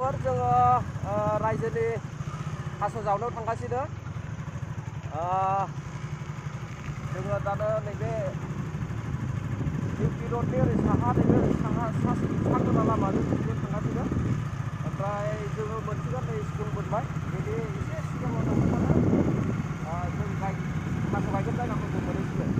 लोगोफोर जोङो रायजोनि थास' जावनायाव थांगासिनो जोङो दानो नैबे इउपि रडनि ओरै साहा नैबे साहा लामाजों थांगासिनो ओमफ्राय जोङो मोनसिगोन नै स्कुल मोनबाय बेनि एसे सिगाङाव थांबानो जों थास' गायगोन जायगाखौ जों मोनहैसिगोन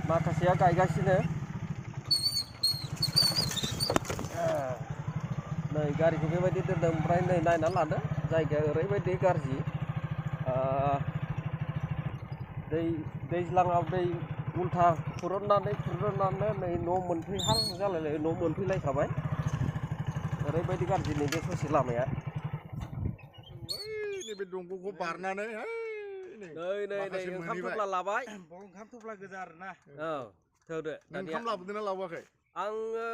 माखासेया गायगासिनो नै गारिखौ बेबायदि दोनदों ओमफ्राय नै नायनानै लादो जायगाया ओरैबायदि गाज्रि दैज्लाङाव दै उल्था खुरन्नानै नै न' मोनफैहां जालायलायो न' मोनफैलायखाबाय ओरैबायदि गाज्रि नैबे ससे लामाया नैबे दंग'खौ बारनानै नै ओंखाम थफ्ला लाबाय ओंखाम थफ्ला गोजा आरोना औ थौदो ओंखाम लाबोदोंना लाबोआखै आङो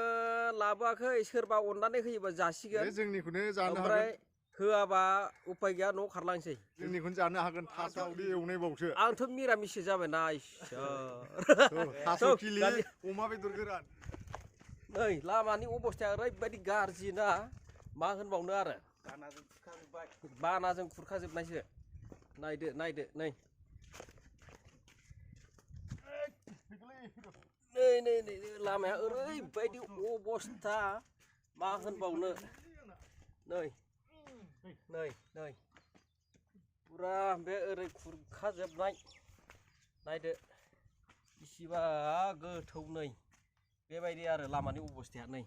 लाबोआखै सोरबा अननानै होयोबा जासिगोन जोंनिखौनो जानो ओमफ्राय होआबा उपाय गैया न' खारलांसै जोंनिखौनो जानो हागोन थास' उदै एवनायबावसो आंथ' मिरामिससो जाबायना थास' खिलि अमा बेदर गोरान नै लामानि अबस्थाया ओरैबायदि गाज्रि ना मा होनबावनो आरो बानाजों खुरखाजोबनायसो नायदो नै लामाया ओरैबायदि अबस्था मा होनबावनो नै फुरा बे ओरै खुरखाजोबनाय नायदो इसिबा गोथौ नै बेबायदि आरो लामानि अबस्थाया नै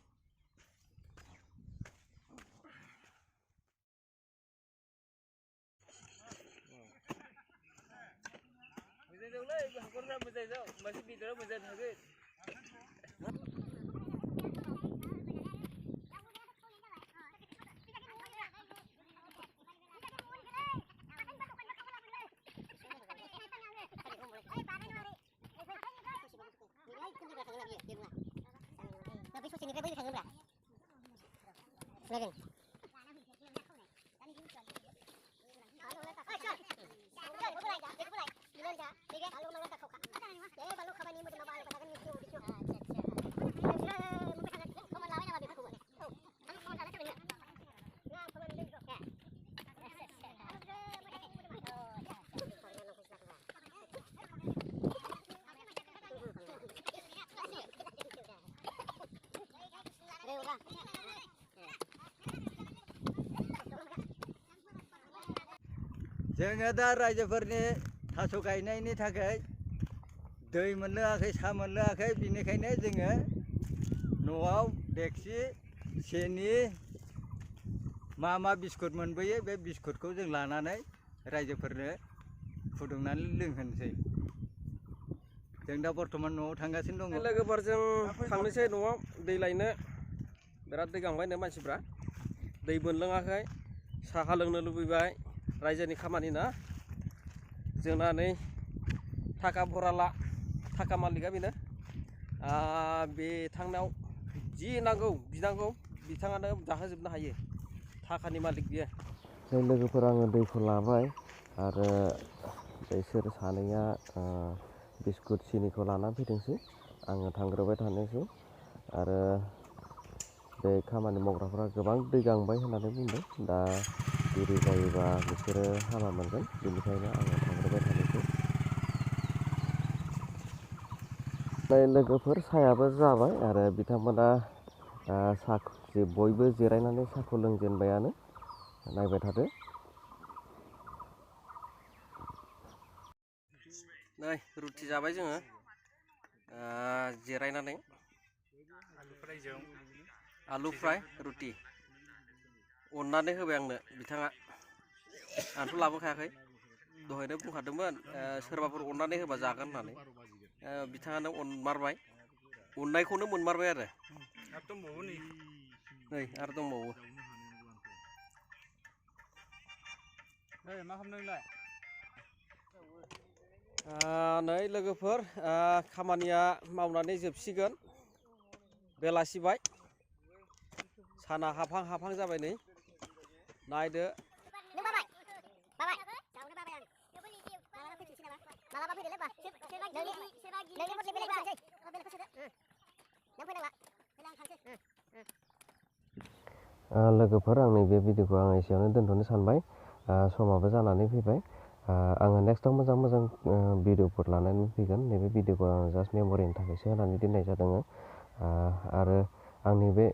जोङो दा रायजोफोरनि थास' गायनायनि थाखाय दै मोनलोङाखै सा मोनलोङाखै बिनिखायनो जोङो न'आव देक्सि सेनि मा बिस्कुट मोनबोयो बे बिस्कुटखौ जों लानानै रायजोफोरनो फुदुंनानै लोंहोनोसै जों दा बर्थमान न'आव थांगासिनो दङ लोगोफोरजों थांनोसै न'आव दै लायनो बिराद दै गांबायनो मानसिफ्रा दै मोनलोङाखै साहा लोंनो लुबैबाय रायजोनि खामानि ना जोंना नै थाखा भराला थाखा मालिकआ बेनो बिथांनाव जि नांगौ बिनांगौ बिथाङानो जाहोजोबनो हायो थाखानि मालिक बियो जाय लोगोफोर आङो दैखौ लाबाय आरो बिसोर सानैया बिस्कुट सिनिखौ लानानै फैदोंसै आङो थांग्रोबाय थानोसै आरो बे खामानि मावग्राफोरा गोबां दै गांबाय होननानै बुंदों दा देरि जायोबा बिसोरो हामा मोनगोन बेनिखायनो आङो थांग्रोबाय थानोसै लोगोफोर साहायाबो जाबाय आरो बिथांमोना बयबो जिरायनानै साहाखौ लोंजेनबायानो नायबाय थादो नै रुटि जाबाय जोङो जिरायनानै आलु फ्राय रुटि अननानै होबाय आंनो बिथाङा आंथ' लाबोखायाखै दहायनो बुंखादोंमोन सोरबाफोर अननानै होबा जागोन होननानै बिथाङानो अनमारबाय अननायखौनो मोनमारबाय आरो नै आरो दंबावो मा खालामदों नोंलाय नै लोगोफोर खामानिया मावनानै जोबसिगोन बेलासिबाय साना हाबहां जाबाय नै नायदो मालाबा फैदोलै बा नोंनि मथे बेलेग थांसै बेलेगखौ सोदो नों फैनांला फैलां थांसै लोगोफोर आंनि बे भिडिअखौ आं एसेयावनो दोनथ'नो सानबाय समाबो जानानै फैबाय आङो नेक्स्टआव मोजां भिडिअफोर लानानै फैगोन नैबे भिडिअखौ आं जास्ट मेम'रिनि थाखायसो होनानै दोननाय जादों आरो आंनि बे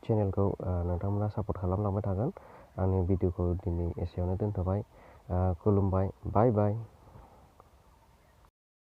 चेनेलखौ नोंथांमोना सापर्ट खालामलांबाय थागोन आंनि भिडिअखौ दिनै एसेयावनो दोनथ'बाय खुलुमबाय बाय बाय